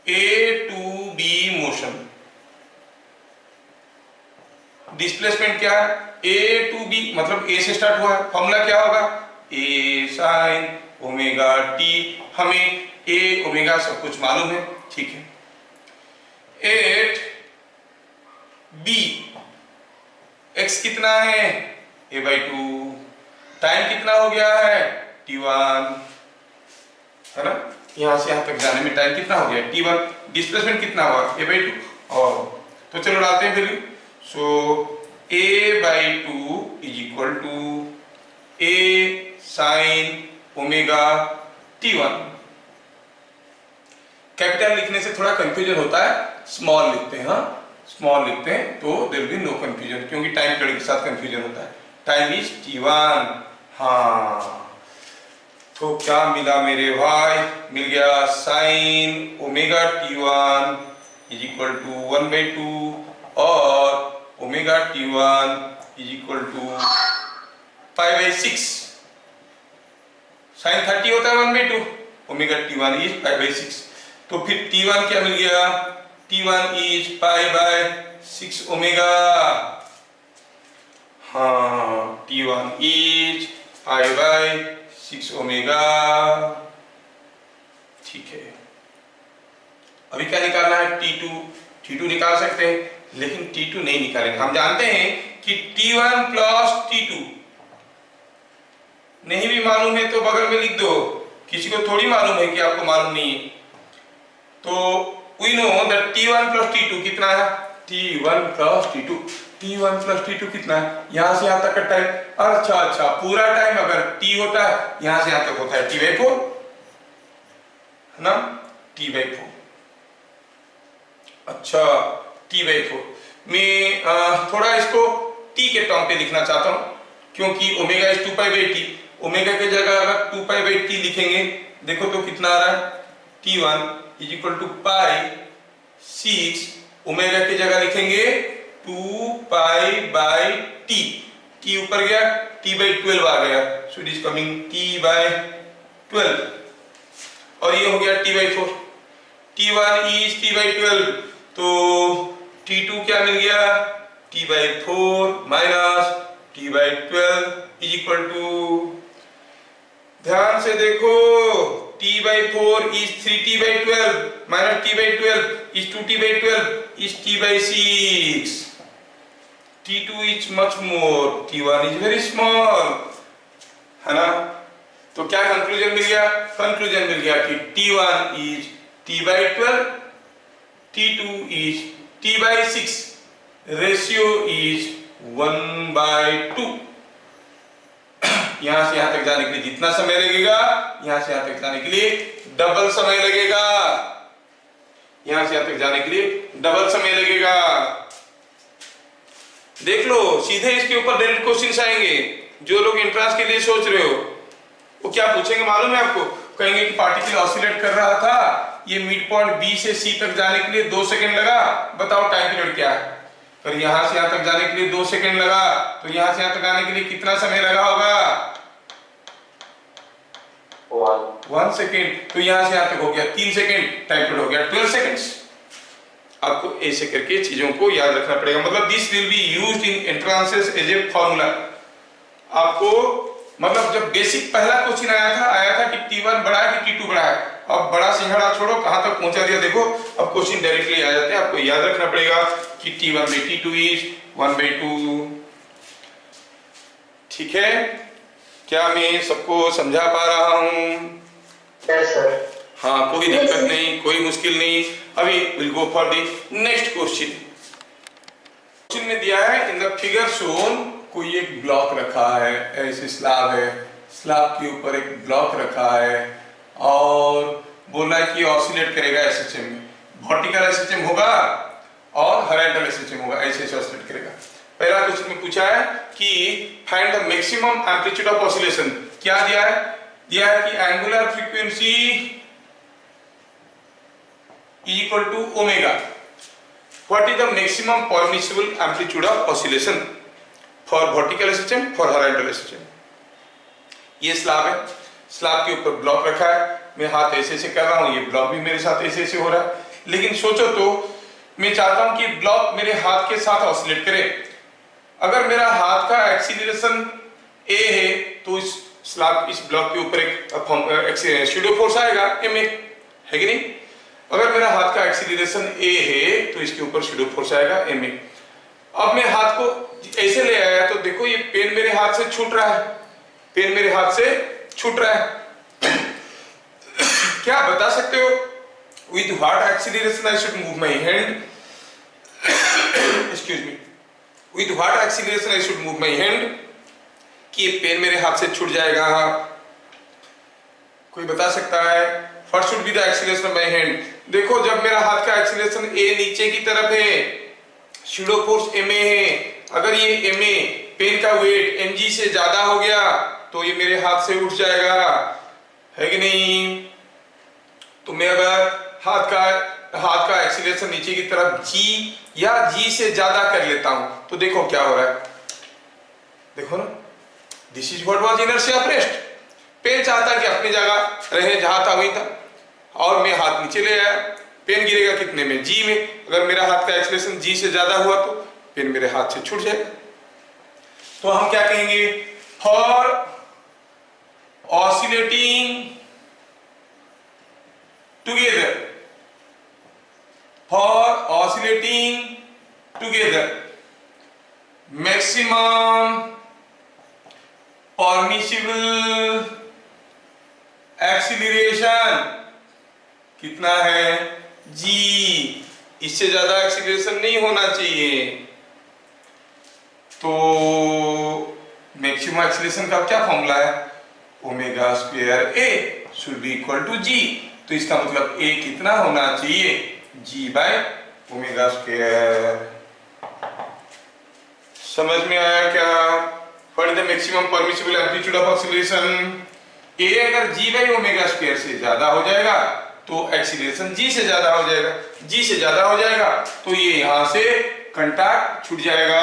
A: A to B motion displacement क्या है? A to B मतलब A से स्टार्ट हुआ है, फॉर्मूला क्या होगा? A sin omega t। हमें A ओमेगा सब कुछ मालूम है, ठीक है। एट B x कितना है? A/2। टाइम कितना हो गया है? T1, है ना? यहां से यहां तक जाने में टाइम कितना हो गया? T1। डिस्प्लेसमेंट कितना हुआ? A/2। और तो चलो डालते हैं value. So A/2 is equal to A sin omega T1। Capital लिखने से थोड़ा कंफ्यूजन होता है, स्मॉल लिखते हैं, हाँ स्मॉल लिखते हैं तो there will be no confusion, क्योंकि टाइम पीरियड के साथ कंफ्यूजन होता है। Time is T1। हाँ तो क्या मिला मेरे भाई? मिल गया sine omega T1 is equal to 1/2 और omega T1 is equal to π/6। Sine 30 होता है 1/2, ओमेगा T1 इज π/6। तो फिर T1 क्या मिल गया? T1 is π/6 omega. हाँ T1 इज π/6 ओमेगा, ठीक है। अभी क्या निकालना है? T2 निकाल सकते हैं, लेकिन T2 नहीं निकालेंगे। हम जानते हैं कि T1 प्लस T2 नहीं भी मालूम है तो बगल में लिख दो, किसी को थोड़ी मालूम है कि आपको मालूम नहीं है। तो we know that T1 plus T2 कितना है? T1 प्लस T2 कितना है? यहां से यहां तक का टाइम। अच्छा पूरा टाइम अगर T होता है यहां से यहां तक होता है T/4, है ना? T/4। अच्छा T/4 मैं थोड़ा इसको T के टर्म पे लिखना चाहता हूं, क्योंकि ओमेगा इज 2π/T। ओमेगा की जगह अगर 2π/T लिखेंगे, देखो तो कितना आ रहा है? T1 is equal to π/6। Omega की जगह लिखेंगे 2π/T। T ऊपर गया, T/12 आ गया, सो इट इज कमिंग T/12 और ये हो गया T/4। T1 इज T/12 तो T2 क्या मिल गया? T/4 minus T/12 is equal to, ध्यान से देखो, T/4 is 3T/12 minus T/12 is 2T/12 is T/6। T2 is much more, T1 is very small, है ना? तो क्या कंक्लूजन मिल गया? कंक्लूजन मिल गया कि T1 is T/12, T2 is T/6, ratio is 1/2। यहां से यहां तक जाने के लिए जितना समय लगेगा, यहां से यहां तक जाने के लिए डबल समय लगेगा। यहां से यहां तक जाने के लिए डबल समय लगेगा। देख लो, सीधे इसके ऊपर डायरेक्ट क्वेश्चंस आएंगे। जो लोग एंट्रेंस के लिए सोच रहे हो वो क्या पूछेंगे मालूम है आपको? कहेंगे कि पार्टिकल ऑसिलेट कर रहा था, ये मिड पॉइंट B से C तक जाने के लिए 2 सेकंड लगा, बताओ टाइम पीरियड क्या है? पर यहां से यहां तक जाने के लिए 2 सेकंड लगा, तो यहां से यहां तक आने के लिए कितना समय लगा होगा? 1 सेकंड। तो यहां से यहां तक हो गया 3 सेकंड, टाइम पीरियड हो गया 12 सेकंड्स। आपको ऐसे करके चीजों को याद रखना पड़ेगा। मतलब this will be used in entrances as a formula. आपको मतलब जब बेसिक पहला क्वेश्चन आया था कि T1 बड़ा है कि T2 बड़ा है। अब बड़ा सिंघाड़ा छोड़ो, कहां तक पहुंचा दिया देखो। अब क्वेश्चन डायरेक्टली आ जाते हैं, आपको याद रखना पड़ेगा कि T1/T2 इज 1/2। ठीक है, क्या मैं सबको समझा पा रहा हूं?
B: Yes sir.
A: हाँ, कोई दिक्कत नहीं, कोई मुश्किल नहीं। अभी will go for the next question. Question में दिया है इन द फिगर शोन, कोई एक ब्लॉक रखा है, ऐसे स्लैब है, स्लैब के ऊपर एक ब्लॉक रखा है और बोला है कि ऑसिलेट करेगा एसएचएम में। वर्टिकल एसएचएम होगा और हॉरिजॉन्टल एसएचएम होगा, ऐसे ऑसिलेट करेगा। पहला क्वेश्चन में पूछा है कि find the maximum amplitude of oscillation. क्या दिया है? दिया है कि angular frequency is equal to omega. What is the maximum permissible amplitude of oscillation for vertical SHM, for horizontal SHM? ये स्लैब है, स्लैब के ऊपर ब्लॉक रखा है, मैं हाथ ऐसे ऐसे कर रहा हूँ, ये ब्लॉक भी मेरे साथ ऐसे ऐसे हो रहा है। लेकिन सोचो तो मैं चाहता हूँ कि ब्लॉक मेरे हाथ के साथ ऑसिलेट करे। अगर मेरा हाथ का एक्सीलरेशन a है तो इस स्लैब, इस ब्लॉक के ऊपर एक स्यूडो फोर्स आएगा ma, है कि नहीं? अगर मेरा हाथ का एक्सीलरेशन a है तो इसके ऊपर स्यूडो फोर्स आएगा ma। अब मैं हाथ को ऐसे ले आया तो देखो ये पेन मेरे हाथ से छूट रहा है, पेन मेरे हाथ से छूट रहा है। क्या बता सकते हो with what acceleration I should move my hand? Excuse me. With what acceleration I should move my hand? कि ये पेन मेरे हाथ से छूट जाएगा। कोई बता सकता है? What should be the acceleration of my hand? देखो जब मेरा हाथ का एक्सीलरेशन a नीचे की तरफ है, स्यूडो फोर्स ma है, अगर ये ma पेन का वेट mg से ज्यादा हो गया तो ये मेरे हाथ से उठ जाएगा, है कि नहीं? तो मैं अगर हाथ का एक्सीलरेशन नीचे की तरफ g या g से ज्यादा कर लेता हूं तो देखो क्या हो रहा है, देखो ना, this is what was inertia of rest. Pen चाहता कि अपनी जगह रहे, जहां था वहीं था, और मैं हाथ नीचे ले आया, पेन गिरेगा कितने में, g में। अगर मेरा हाथ का एक्सीलरेशन g से ज्यादा हुआ तो पेन मेरे हाथ से छूट जाएगा। तो हम क्या कहेंगे? For oscillating together, for oscillating together, maximum permissible acceleration कितना है? g। इससे ज्यादा एक्सीलरेशन नहीं होना चाहिए। तो मैक्सिमम एक्सीलरेशन का क्या फॉर्मूला है? Omega square a should be equal to g। तो इसका मतलब a कितना होना चाहिए? g by omega square. समझ में आया क्या? What is the maximum permissible amplitude of acceleration? a अगर g बाय ओमेगा स्क्वायर से ज्यादा हो जाएगा तो एक्सीलरेशन g से ज्यादा हो जाएगा, g से ज्यादा हो जाएगा तो ये यहां से कांटेक्ट छूट जाएगा।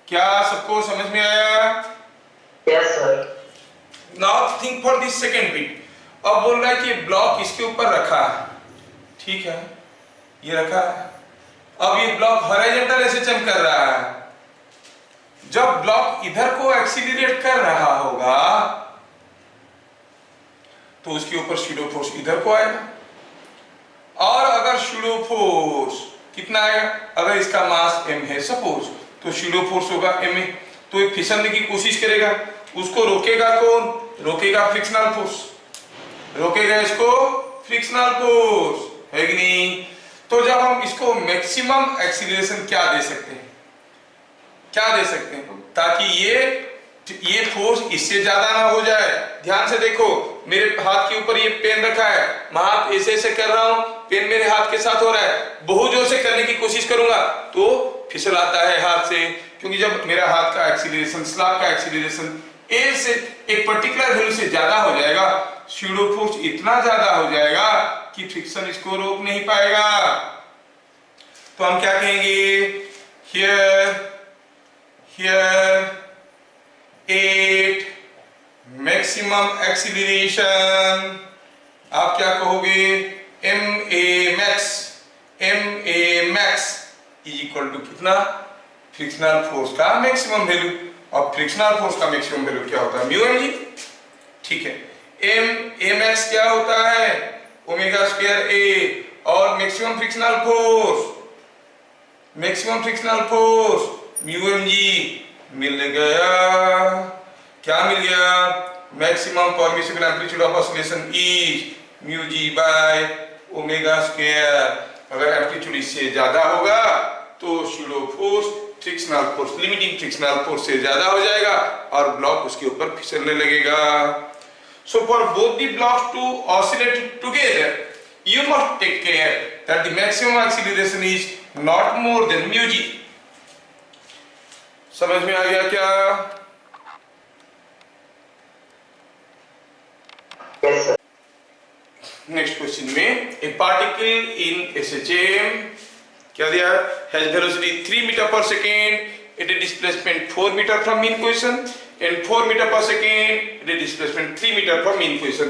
A: क्या सबको समझ में आया?
B: Yes, sir.
A: Now think for this second bit. अब बोल रहा है कि ब्लॉक इसके ऊपर रखा है, ठीक है, ये रखा है। अब ये ब्लॉक हॉरिजॉन्टल एसएचएम कर रहा है। जब ब्लॉक इधर को एक्सीलरेट कर रहा होगा तो उसके ऊपर स्यूडो फोर्स इधर को आएगा, और अगर स्यूडो फोर्स कितना आएगा? अगर इसका मास m है सपोज, तो स्यूडो फोर्स होगा ma। तो ये फिसलने की कोशिश करेगा, उसको रोकेगा कौन? रोकेगा फ्रिक्शनल फोर्स, रोकेगा इसको फ्रिक्शनल फोर्स, है कि नहीं? तो जब हम इसको मैक्सिमम एक्सीलरेशन क्या दे सकते हैं, क्या दे सकते हैं ताकि ये फोर्स इससे ज्यादा ना हो जाए। ध्यान से देखो, मेरे हाथ के ऊपर ये पेन रखा है, मैं हाथ ऐसे ऐसे कर रहा हूं, पेन मेरे हाथ के साथ हो रहा है, बहुत जोर से करने की कोशिश करूंगा तो फिसल आता है हाथ से, क्योंकि जब मेरा हाथ का एक्सीलरेशन, स्लैब का एक्सीलरेशन a से एक पर्टिकुलर वैल्यू से ज्यादा हो जाएगा, स्यूडो फोर्स इतना ज्यादा हो जाएगा कि फ्रिक्शन इसको रोक नहीं पाएगा। तो हम क्या कहेंगे? here 8 मैक्सिमम एक्सीलरेशन, आप क्या कहोगे? ma max is equal to कितना? फ्रिक्शनल फोर्स का मैक्सिमम वैल्यू। और फ्रिक्शनल फोर्स का मैक्सिमम वैल्यू क्या होता है? म्यू mg, ठीक है। ma max क्या होता है? ओमेगा स्क्वायर a, और maximum frictional force mu mg मिल गया। क्या मिल गया? Maximum permissible amplitude of oscillation is mu g by omega square. अगर एम्पलीट्यूड इससे ज्यादा होगा तो pseudo force, frictional force, limiting frictional force से ज्यादा हो जाएगा और ब्लॉक उसके ऊपर फिसलने लगेगा। So for both the blocks to oscillate together you must take care that the maximum acceleration is not more than mu g। समझ में आ गया क्या?
B: Yes, sir.
A: नेक्स्ट क्वेश्चन में एक पार्टिकल इन SHM क्या दिया हैज वेलोसिटी 3 मीटर पर second at a displacement 4 metre from mean position and 4 metre पर second at a displacement 3 metre from mean position.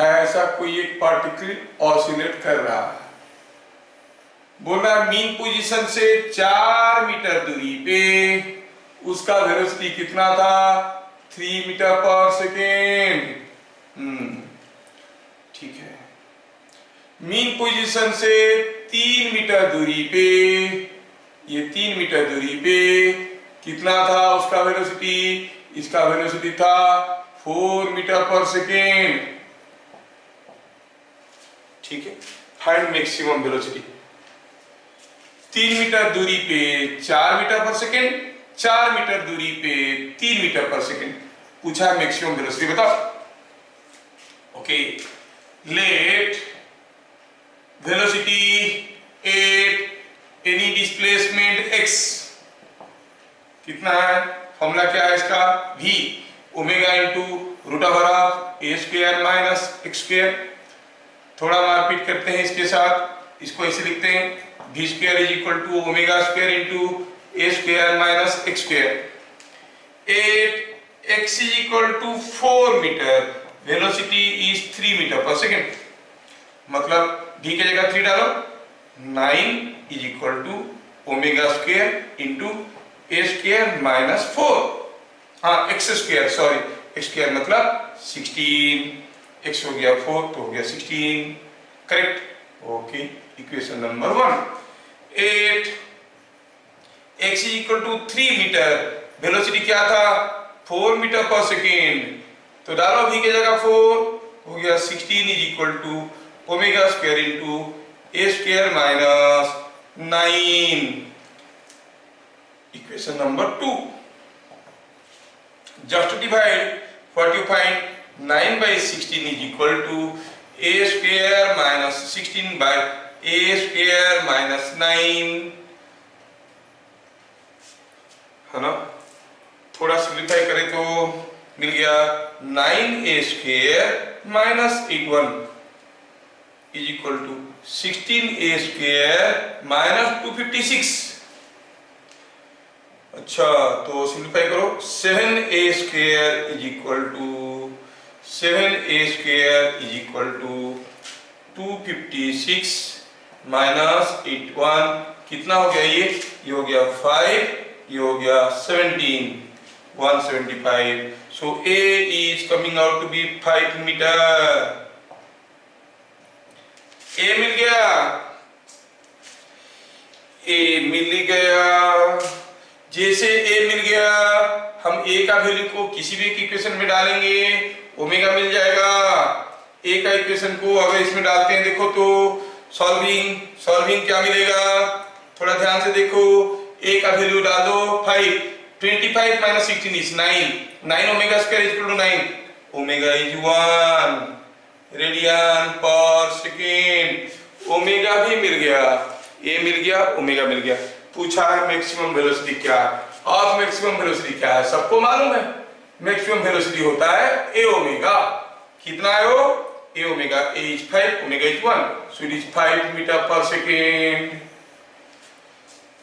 A: ऐसा कोई एक पार्टिकल ऑसिलेट कर रहा है, बोला मीन पोजीशन से 4 मीटर दूरी पे उसका वेलोसिटी कितना था 3 मीटर पर सेकेंड। ठीक है, मीन पोजीशन से 3 मीटर दूरी पे, ये 3 मीटर दूरी पे कितना था उसका वेलोसिटी, इसका वेलोसिटी था 4 मीटर पर सेकेंड। ठीक है, फाइंड मैक्सिमम वेलोसिटी। 3 मीटर दूरी पे 4 मीटर पर सेकेंड, 4 मीटर दूरी पे 3 मीटर पर सेकेंड, पूछा है मैक्सिमम वेलोसिटी बताओ। Okay, let velocity at any displacement x कितना है, फॉर्मूला क्या है इसका, v omega into root over of a square minus x square. थोड़ा मारपीट करते हैं इसके साथ, इसको ऐसे लिखते हैं v square is equal to omega square into a square minus x square. At x is equal to 4 metre, velocity is 3 metre पर सेकेंड, मतलब v की जगह 3 डालो, 9 is equal to omega square into a square minus 4, हाँ x square, sorry x square मतलब 16, x हो गया 4 तो हो गया 16, correct. Okay, equation number 1। 8 x is equal to 3 metre, velocity क्या था 4 मीटर पर सेकेंड, तो डालो v की जगह 4 हो गया 16 is equal to omega square into a square minus 9, equation number 2। Just divide what you find 9 by 16 is equal to a square minus 16 by a square minus 9, है ना। थोड़ा सिंप्लीफाई करें तो मिल गया 9a square minus 81 is equal to 16a square minus 256। अच्छा, तो simplify करो, 7a square is equal to 7a square is equal to 256 minus 81 कितना हो गया, ये हो गया 5, ये हो गया 17, 175। So A is coming out to be 5 metre. A मिल गया, A मिल गया। जैसे A मिल गया, हम A का वैल्यू को किसी भी इक्वेशन में डालेंगे, ओमेगा मिल जाएगा। A का इक्वेशन को अगर इसमें डालते हैं, देखो तो सॉल्विंग क्या मिलेगा, थोड़ा ध्यान से देखो। A का वैल्यू डाल दो 5, 25 minus 16 is 9 omega square is equal to 9, omega is 1 radian per second. Omega भी मिल गया, ए मिल गया, ओमेगा मिल गया। पूछा है मैक्सिमम वेलोसिटी क्या है, अब मैक्सिमम वेलोसिटी क्या है सबको मालूम है। मैक्सिमम वेलोसिटी होता है ए ओमेगा, कितना है वो, a omega, a is 5, omega is 1, so it is 5 metre पर second.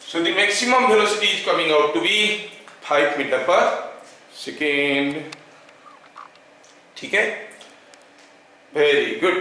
A: So the maximum velocity is coming out to be 5 metre पर सेकेंड। ठीक है, वेरी गुड।